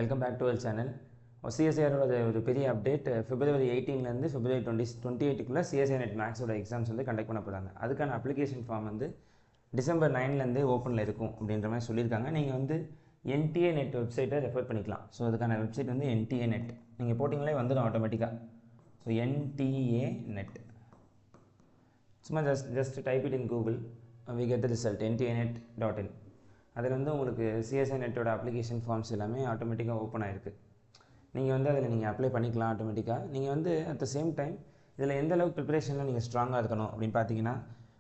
Welcome back to our channel. சிஎஸ்ஐஆரோட ஒரு பெரிய அப்டேட். February 18லேருந்து February 28க்குள்ளே சிஎஸ்ஐ நெட் மேக்ஸோட எக்ஸாம்ஸ் வந்து கண்டக்ட் பண்ண போகிறாங்க. அதுக்கான அப்ளிகேஷன் ஃபார்ம் வந்து December 9லேருந்தே ஓப்பனில் இருக்கும் அப்படின்ற மாதிரி சொல்லியிருக்காங்க. நீங்கள் வந்து NTA நெட் வெப்சைட்டை ரெஃபர் பண்ணிக்கலாம். ஸோ அதுக்கான வெப்சைட் வந்து NTA நெட் நீங்கள் போட்டிங்களே வந்துடும் ஆட்டோமேட்டிக்காக. ஸோ NTA நெட் சும்மா just type it in Google, we get the result NTAnet.in. அதில் வந்து உங்களுக்கு சிஎஸ்ஐ நெட்டோட அப்ளிகேஷன் ஃபார்ம்ஸ் எல்லாமே ஆட்டோமேட்டிக்காக ஓப்பன் ஆகிருக்கு. நீங்கள் வந்து அதில் நீங்கள் அப்ளை பண்ணிக்கலாம் ஆட்டோமேட்டிக்காக. நீங்கள் வந்து அட் த சேம் டைம் இதில் எந்த அளவுக்கு ப்ரிப்பரேஷனில் நீங்கள் ஸ்ட்ராங்காக இருக்கணும் அப்படின்னு பார்த்தீங்கன்னா,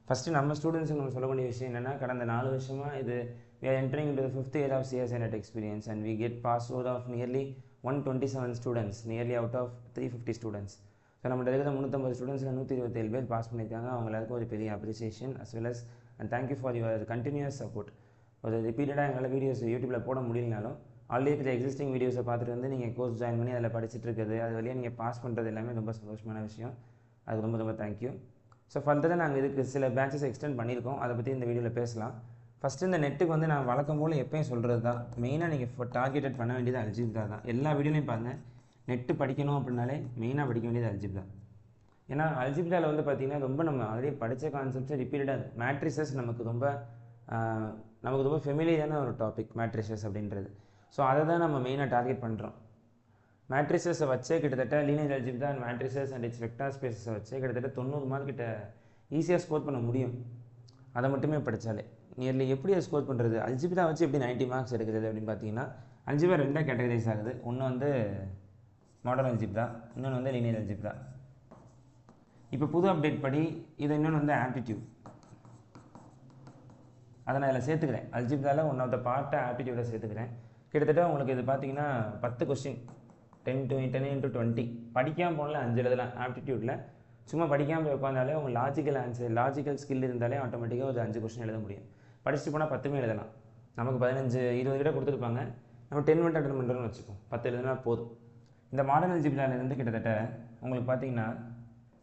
ஃபஸ்ட்டு நம்ம ஸ்டூடெண்ட்ஸுக்கு நம்ம சொல்லக்கூடிய விஷயம் என்னென்னா, கடந்த 4 வருஷமாக இது we are entering into the 5th year of CSI NET experience and we get pass out of nearly 127 students, nearly out of 350 students. So நம்மகிட்ட இருக்கிற 350 ஸ்டூடெண்ட்ஸில் 127 பேர் பாஸ் பண்ணியிருக்காங்க. அவங்க எல்லாருக்கும் ஒரு பெரிய appreciation as well as and thank you for your continuous support. ஒரு ரிப்பீட்டடாக எங்களால் வீடியோஸ் யூடியூப்பில் போட முடியலனாலும் ஆல்ரெடி இருக்கிற எக்ஸிஸ்டிங் வீடியோஸை பார்த்துட்டு வந்து நீங்கள் கோர்ஸ் ஜாயின் பண்ணி அதில் படிச்சுட்டு இருக்கிறது, அது வழியாக நீங்கள் பாஸ் பண்ணுறது எல்லாமே ரொம்ப சந்தோஷமான விஷயம். அது ரொம்ப ரொம்ப தேங்க்யூ. ஸோ ஃபர்தராக நாங்கள் இதுக்கு சில பேட்சஸ் எக்ஸ்டெண்ட் பண்ணியிருக்கோம். அதை பற்றி இந்த வீடியோவில் பேசலாம். ஃபஸ்ட்டு இந்த நெட்டுக்கு வந்து நான் வழக்கம் போல் எப்பயும் சொல்கிறது தான், மெயினாக நீங்கள் டார்கெட்டட் பண்ண வேண்டியது அல்ஜிப்ரா தான். எல்லா வீடியோலையும் பாருங்கள், நெட்டு படிக்கணும் அப்படின்னாலே மெயினாக படிக்க வேண்டியது அல்ஜிப்ரா. ஏன்னா அல்ஜிப்ராவில் வந்து பார்த்திங்கன்னா ரொம்ப நம்ம ஆல்ரெடி படித்த கான்செப்ட்ஸை ரிப்பீட்டடாக மேட்ரிசஸ் நமக்கு ரொம்ப ஃபெமிலியரான ஒரு டாபிக் மேட்ரிசஸ் அப்படின்றது. ஸோ அதை தான் நம்ம மெயினாக டார்கெட் பண்ணுறோம். மேட்ரிசஸை வச்சே கிட்டத்தட்ட linear algebra and matrices and it's vector ஸ்பேஸஸை வச்சே கிட்டத்தட்ட 90 மார்க் கிட்ட ஈஸியாக ஸ்கோர் பண்ண முடியும். அதை மட்டுமே படித்தாலே நியர்லி. எப்படி அதை ஸ்கோர் பண்ணுறது, அல்ஜிப்ரா வச்சு எப்படி 90 மார்க்ஸ் எடுக்கிறது அப்படின்னு பார்த்தீங்கன்னா, அல்ஜிப்ரா 2 கேட்டகரைஸ் ஆகுது. ஒன்று வந்து மாடர்ன் அல்ஜிப்ரா, இன்னொன்று வந்து லீனியர் அல்ஜிப்ரா. இப்போ புது அப்டேட் படி இது இன்னொன்று வந்து ஆப்டிடியூட். அதை நான் இதில் சேர்த்துக்கிறேன். அல்ஜிப்ராவில் ஒன் ஆஃப் த பார்ட்டை ஆப்டிடியூடை சேர்த்துக்கிறேன். கிட்டத்தட்ட உங்களுக்கு இது பார்த்தீங்கன்னா 10 கொஸ்டின் 10 into 20 படிக்காமல் போனால 5 எழுதலாம். ஆப்டிடியூட்டில் சும்மா படிக்காமல் போய் உட்காந்தாலே உங்கள் லாஜிக்கல் ஸ்கில் இருந்தாலே ஆட்டோமேட்டிக்காக ஒரு 5 கொஸ்டின் எழுத முடியும். படிச்சுட்டு போனால் 10 எழுதலாம். நமக்கு 15-20 கிட்ட கொடுத்துருப்பாங்க, நம்ம 10 மினிட் அட்டன் பண்ணுறோன்னு வச்சுப்போம், 10 எழுதுனா போதும். இந்த மாடர்ன் அல்ஜிப்ராலேருந்து கிட்டத்தட்ட உங்களுக்கு பார்த்தீங்கன்னா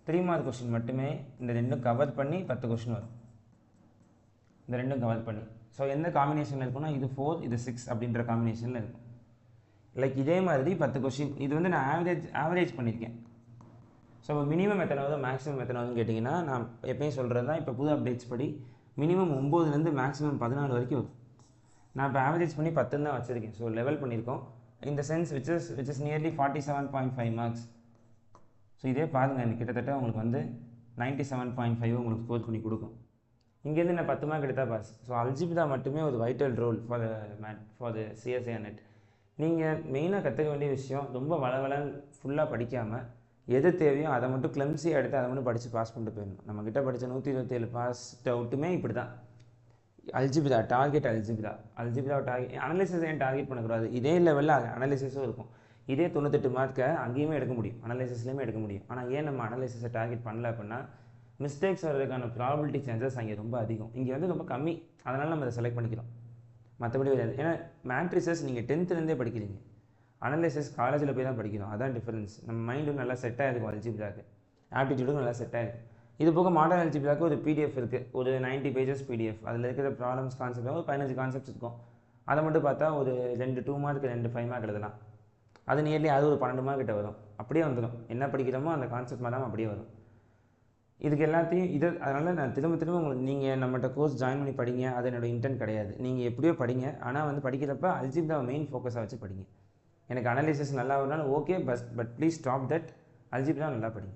3 மார்க் கொஸ்டின் மட்டுமே இந்த ரெண்டும் கவர் பண்ணி 10 கொஸ்டின் வரும். இந்த ரெண்டும் கவர் பண்ணி. ஸோ எந்த காம்பினேஷனில் இருக்குன்னா, இது 4 இது 6 அப்படின்ற காம்பினேஷனில் இருக்கும். லைக் இதே மாதிரி 10 கொஸ்டின். இது வந்து நான் ஆவரேஜ் பண்ணியிருக்கேன். ஸோ மினிமம் எத்தனாவது மேக்ஸிமம் எத்தனாவதுன்னு கேட்டிங்கன்னா, நான் எப்பயும் சொல்கிறது தான், இப்போ புது அப்டேட்ஸ் படி மினிமம் 9லேருந்து மேக்ஸிமம் 14 வரைக்கும் வரும். நான் இப்போ ஆவரேஜ் பண்ணி 10 தான் வச்சுருக்கேன். ஸோ லெவல் பண்ணியிருக்கோம். இந்த sense which is nearly 47.5 marks. So இதே பாருங்கள், கிட்டத்தட்ட உங்களுக்கு வந்து 97.5 உங்களுக்கு ஸ்கோர் பண்ணி கொடுக்கும். இங்கேருந்து நான் 10 மார்க் எடுத்தால் பாஸ். ஸோ அல்ஜிப்ரா மட்டுமே ஒரு vital role for the CSI NET. நீங்கள் மெயினாக கற்றுக்க வேண்டிய விஷயம், ரொம்ப வளவலன்னு ஃபுல்லாக படிக்காமல் எது தேவையோ அதை மட்டும் கிளம்ஸியாக எடுத்து அதை மட்டும் படித்து பாஸ் பண்ணிட்டு போயிடணும். நம்மக்கிட்ட படித்த 127 பாஸ் அவுட்டுமே இப்படி தான். Algebra target algebra target. Analysis ஏன் டார்கெட் பண்ணக்கூடாது? இதே லெவலில் அனலிசிஸும் இருக்கும். இதே 98 மார்க்கை அங்கேயுமே எடுக்க முடியும், அனலிசிஸ்லேயுமே எடுக்க முடியும். ஆனால் ஏன் நம்ம அனலிசிஸை டார்கெட் பண்ணல அப்படின்னா, மிஸ்டேக்ஸ் வர்றதுக்கான ப்ராபபிலிட்டி சான்சஸ் அங்கே ரொம்ப அதிகம், இங்கே வந்து ரொம்ப கம்மி. அதனால் நம்ம அதை செலக்ட் பண்ணிக்கிறோம், மற்றபடி வராது. ஏன்னா மேட்ரிசஸ் நீங்கள் 10th படிக்கிறீங்க, அனலைசிஸ் காலேஜில் போய் தான் படிக்கிறோம். அதான் டிஃபரன்ஸ். நம்ம மைண்டும் நல்லா செட் ஆகிருக்கும் அல்ஜிப்ராக்கு, ஆப்டிடியூடும் நல்லா செட் ஆகிருக்கும். இது போக மாடர்ன் அல்ஜிப்ராக்கு ஒரு PDF இருக்குது, ஒரு 90 pages PDF. அதில் இருக்கிற ப்ராப்ளம்ஸ் கான்செப்ட் ஒரு 15 கான்செப்ட்ஸ் இருக்கும். அதை மட்டும் பார்த்தா ஒரு 2 மார்க் 2 5 மார்க் எழுதலாம். அது நியர்லி அது ஒரு 12 மார்க் கிட்ட வரும். அப்படியே வந்துடும். என்ன படிக்கிறோமோ அந்த கான்செப்ட் மாறாமல் அப்படியே வரும். இதுக்கு எல்லாத்தையும் அதனால் நான் திரும்ப உங்களுக்கு, நீங்கள் நம்மகிட்ட கோர்ஸ் ஜாயின் பண்ணி படிங்க, அது என்னோடய இன்டென்ட் கிடையாது. நீங்கள் எப்படியோ படிங்க, ஆனால் வந்து படிக்கிறப்ப அல்ஜிப்ரா மெயின் ஃபோக்கஸாக வச்சு படிங்க. எனக்கு அனலைசிஸ் நல்லா வரனாலும் okay, but please stop that. Algebra நல்லா படிங்க.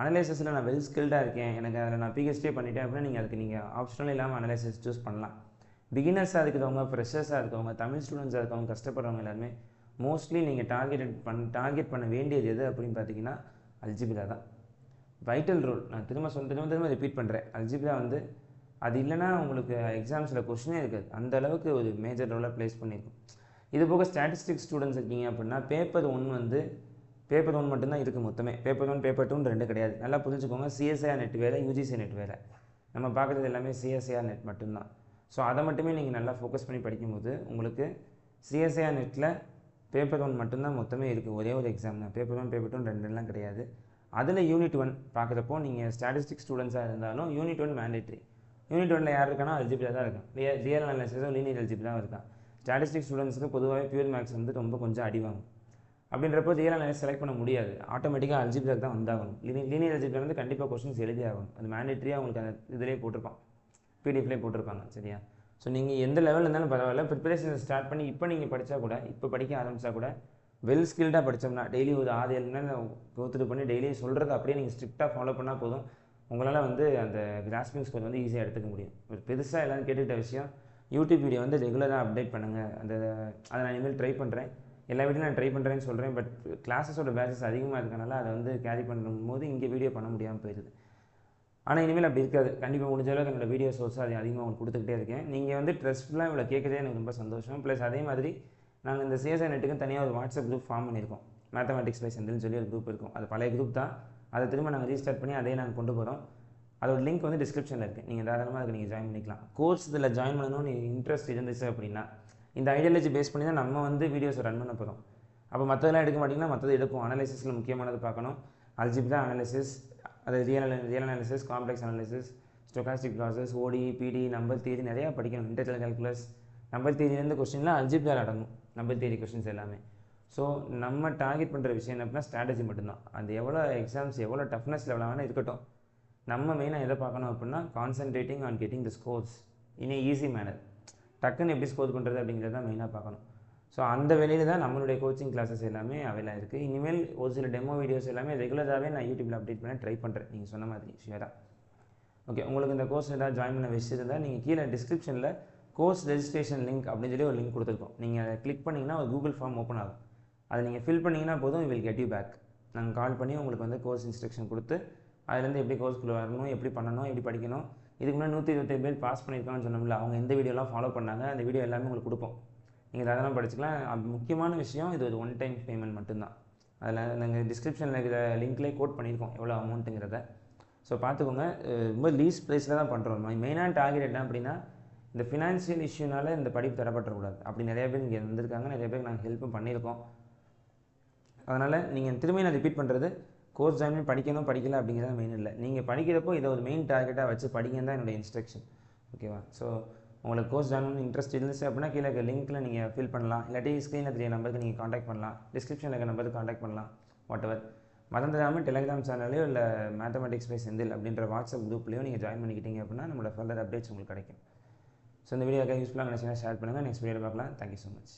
அனலைசிஸில் நான் வெல் ஸ்கில்டாக இருக்கேன், எனக்கு அதில் நான் PhD பண்ணிட்டேன் அப்படின்னா நீங்கள் ஆப்ஷனல் இல்லாமல் அனலைசிஸ் சூஸ் பண்ணலாம். பிகினர்ஸாக இருக்கிறவங்க, ஃப்ரெஷர்ஸாக இருக்கவங்க, தமிழ் ஸ்டூடெண்ட்ஸாக இருக்கவங்க, கஷ்டப்படுறவங்க எல்லாருமே மோஸ்ட்லி நீங்கள் டார்கெட் பண்ண வேண்டியது எது அப்படின்னு பார்த்தீங்கன்னா அல்ஜிப்ரா தான். Vital role. நான் திரும்ப ரிப்பீட் பண்ணுறேன். அல்ஜிப்ரா வந்து அது இல்லைனா உங்களுக்கு எக்ஸாம்ஸில் கொஸ்டினே இருக்காது. அந்த அளவுக்கு ஒரு மேஜர் ரோலாக ப்ளேஸ் பண்ணியிருக்கும். இது போக ஸ்டாட்டிஸ்டிக்ஸ் ஸ்டூடெண்ட்ஸ் இருக்கீங்க அப்படின்னா பேப்பர் 1 மட்டும்தான் இருக்குது மொத்தமே. பேப்பர் 1 பேப்பர் 2 2 கிடையாது. நல்லா புரிஞ்சுக்கோங்க. சிஎஸ்ஐஆர் நெட் வேறு, UGC நெட் வேறு. நம்ம பார்க்குறது எல்லாமே சிஎஸ்ஐஆர் நெட் மட்டும்தான். ஸோ அதை மட்டுமே நீங்கள் நல்லா ஃபோக்கஸ் பண்ணி படிக்கும்போது உங்களுக்கு சிஎஸ்ஐஆர் நெட்டில் பேப்பர் 1 மட்டும்தான் மொத்தமே இருக்குது. ஒரே ஒரு எக்ஸாம் தான். பேப்பர் 1 பேப்பர் 2 2 கிடையாது. அதில் யூனிட் 1 பார்க்குறப்போ நீங்கள் ஸ்டாட்டிஸ்டிக்ஸ் ஸ்டூடெண்ட்ஸாக இருந்தாலும் யூனிட் 1 மேண்டேட்ரி. யூனிட் 1 யார் இருக்கானா அல்ஜிப்ரா தான் இருக்கான். ரியல் அனாலிசிஸும் லீனியர் அல்ஜிப்ரா தான் இருக்கான். ஸ்டாட்டிஸ்டிக்ஸ் ஸ்டூடெண்ட்ஸுக்கு பொதுவாகவே பியூர் மேக்ஸ் வந்து ரொம்ப கொஞ்சம் அடிவாங்க. அப்படின்றப்போ ரியல் அனாலிசிஸ் செலக்ட் பண்ண முடியாது. ஆட்டோமேட்டிக்காக அல்ஜிப்ராக்கு தான் வந்தாகணும். லீனியர் அல்ஜிப்ரா வந்து கண்டிப்பாக கொஸ்டின்ஸ் எழுதி ஆகணும். அது மேண்டேட்ரியாக உங்களுக்கு அந்த இதிலே போட்டிருப்பான், பிடிஎஃப்லேயே போட்டிருப்பாங்க. சரியா? ஸோ நீங்கள் எந்த லெவலில் இருந்தாலும் பரவாயில்ல, ப்ரிப்பரேஷன் ஸ்டார்ட் பண்ணி இப்போ நீங்கள் படித்தா கூட, இப்போ படிக்க ஆரம்பித்தா கூட வெல் ஸ்கில்டாக படித்தோம்னா டெய்லி ஒரு 6-7 மணி நேரம் கோத்துட்டு பண்ணி டெய்லி சொல்கிறத அப்படியே நீங்கள் ஸ்ட்ரிக்டாக ஃபாலோ பண்ணால் போதும். உங்களால் வந்து அந்த கிராஸ்பிங் ஸ்கோர் வந்து ஈஸியாக எடுத்துக்க முடியும். ஒரு பெருசாக எல்லோரும் கேட்டுக்கிட்ட விஷயம், யூடியூப் வீடியோ வந்து ரெகுலராக அப்டேட் பண்ணுங்கள். அதை நான் இனிமேல் ட்ரை பண்ணுறேன். எல்லா வீடியோ நான் ட்ரை பண்ணுறேன்னு சொல்கிறேன். பட் கிளாஸஸோட பேச்சஸ் அதிகமாக இருக்கனால அதை வந்து கேரி பண்ணும்போது இங்கே வீடியோ பண்ண முடியாமல் போயிடுது. ஆனால் இனிமேல் அப்படி இருக்காது. கண்டிப்பாக முடிஞ்ச அளவுக்கு என்னோடய வீடியோ சோர்ஸ் அதை அதிகமாக உங்களுக்கு கொடுத்துக்கிட்டே இருக்கேன். நீங்கள் வந்து ட்ரெஸ்ஃபுல்லாக இவ்வளோ கேட்குறதே எனக்கு ரொம்ப சந்தோஷம். ப்ளஸ் அதே மாதிரி நாங்கள் இந்த சிஎஸ்ஐ நெட்டுக்கும் தனியாக ஒரு வாட்ஸ்அப் குரூப் ஃபார்ம் பண்ணியிருக்கோம். மேத்தமெட்டிக்ஸ் பை செந்தில்னு சொல்லி ஒரு குரூப் இருக்கும். அது பழைய குரூப் தான். அதை திரும்ப நாங்கள் ரீஸ்டார்ட் பண்ணி அதே நாங்கள் கொண்டு போகிறோம். அதோட லிங்க் வந்து டிஸ்கிரிப்ஷனில் இருக்குது. நீங்கள் தாராளமாக அதுக்கு நீங்கள் ஜாயின் பண்ணிக்கலாம். கோர்ஸ் இதில் ஜாயின் பண்ணணும்னு இன்ட்ரெஸ்ட் இருந்துச்சு அப்படின்னா இந்த ஐடியாலஜி பேஸ் பண்ணி தான் நம்ம வந்து வீடியோஸை ரன் பண்ண போகிறோம். அப்போ மற்றதெல்லாம் எடுக்க மாட்டிங்கன்னா மற்றது எடுப்போம். அனாலிசிஸில் முக்கியமானது பார்க்கணும். அல்ஜிப்ரா அனாலிசிஸ், அது real analysis, complex analysis, stochastic process, ஓடி, பிடி, நம்பர் தியரி நிறையா படிக்கணும். இன்டெகிரல் கால்குலஸ், நம்பர் தியரிலேருந்து கொஸ்டின்லாம் அல்ஜிப்ரா அடங்கும். நம்பர் தியரி கொஸ்டின்ஸ் எல்லாமே. ஸோ நம்ம டார்கெட் பண்ணுற விஷயம் என்ன அப்படின்னா ஸ்ட்ராட்டஜி மட்டும்தான். அது எவ்வளோ எக்ஸாம்ஸ் எவ்வளோ டஃப்னஸ் லெவலாக வேணால் இருக்கட்டும், நம்ம மெயினாக எதை பார்க்கணும் அப்படின்னா concentrating on getting the scores in easy manner. டக்குன்னு எப்படி ஸ்கோர் பண்ணுறது அப்படிங்கிறத தான் மெயினாக பார்க்கணும். ஸோ அந்த வேலையில் தான் நம்மளுடைய கோச்சிங் கிளாஸஸ் எல்லாமே அவைலாக இருக்குது. இனிமேல் ஒரு சில டெமோ வீடியோஸ் எல்லாமே ரெகுலராகவே நான் யூடியூப்பில் அப்டேட் பண்ண ட்ரை பண்ணுறேன். நீங்கள் சொன்ன மாதிரி ஷியராக. ஓகே, உங்களுக்கு இந்த கோர்ஸ் ஏதாவது ஜாயின் பண்ண வச்சுருந்தால் நீங்கள் கீழே டிஸ்கிரிப்ஷனில் கோர்ஸ் ரெஜிஸ்ட்ரேஷன் லிங்க் அப்படின்னு சொல்லி ஒரு லிங்க் கொடுத்துருக்கோம். நீங்கள் அதை கிளிக் பண்ணிங்கன்னா ஒரு கூகுள் ஃபார்ம் ஓப்பன் ஆகும். அதை நீங்கள் ஃபில் பண்ணிங்கன்னா போதும், வில் கெட் யூ பேக். நாங்கள் கால் பண்ணி உங்களுக்கு வந்து கோர்ஸ் இன்ஸ்ட்ரக்ஷன் கொடுத்து அதுலேருந்து எப்படி கோர்ஸ்க்குள்ளே வரணும், எப்படி பண்ணணும், எப்படி படிக்கணும். இதுக்கு முன்னாடி 127 பேர் பாஸ் பண்ணியிருக்காங்கன்னு சொன்னோம்ல, அவங்க எந்த வீடியோலாம் ஃபாலோ பண்ணாங்க, அந்த வீடியோ எல்லாமே உங்களுக்கு கொடுப்போம். நீங்கள் அதெல்லாம் படிச்சுக்கலாம். முக்கியமான விஷயம், இது ஒரு ஒன் டைம் பேமெண்ட் மட்டும்தான். அதில் நாங்கள் டிஸ்கிரிப்ஷனில் இருக்கிற லிங்க்லேயே கோட் பண்ணியிருக்கோம் எவ்வளோ அமௌண்ட்டுங்கிறத. ஸோ பார்த்துக்கோங்க. ரொம்ப லீஸ்ட் ப்ரைஸில் தான் பண்ணுறோம். மெயினான டார்கெட் என்ன அப்படின்னா இந்த ஃபினான்ஷியல் இஷ்யூனால இந்த படிப்பு தரப்படக்கூடாது. அப்படி நிறைய பேர் இங்கே வந்திருக்காங்க, நிறைய பேருக்கு நாங்கள் ஹெல்ப்பும் பண்ணியிருக்கோம். அதனால் நீங்கள் திரும்பி நான் ரிப்பீட் பண்ணுறது, கோர்ஸ் ஜாயின் பண்ணி படிக்கணும் படிக்கல அப்படிங்கிறத மெயின் இல்லை. நீங்கள் படிக்கிறப்போ இதை ஒரு மெயின் டார்கெட்டாக வச்சு படிங்க தான் என்னோடய இன்ஸ்ட்ரக்ஷன். ஓகேவா? ஸோ உங்களுக்கு கோர்ஸ் ஜாயின் பண்ண இன்ட்ரெஸ்ட் இருந்துச்சு அப்படின்னா கீழே இருக்க லிங்க்கில் நீங்கள் ஃபில் பண்ணலாம். இல்லாட்டி ஸ்க்ரீனில் தெரிய நம்பருக்கு நீங்கள் காண்டாக்ட் பண்ணலாம். டிஸ்கிரிப்ஷனில் இருக்க நம்பருக்கு காண்டாக்ட் பண்ணலாம். What ever. மறந்துடாமல் டெலிகிராம் சேனல்லையோ இல்லை மேத்தமெட்டிக்ஸ் பை செந்தில் அப்படின்ற வாட்ஸ்அப் குரூப்லையோ நீங்கள் ஜாயின் பண்ணிக்கிட்டீங்க அப்படின்னா நம்மளோட ஃபர்தர் அப்டேட்ஸ் உங்களுக்கு கிடைக்கும். ஸோ இந்த வீடியோக்காக யூஸ்ஃபுல்லாக நினச்சிங்கன்னா ஷேர் பண்ணுங்கள். நெக்ஸ்ட் வீடியோவில் பார்க்கலாம். Thank you so much.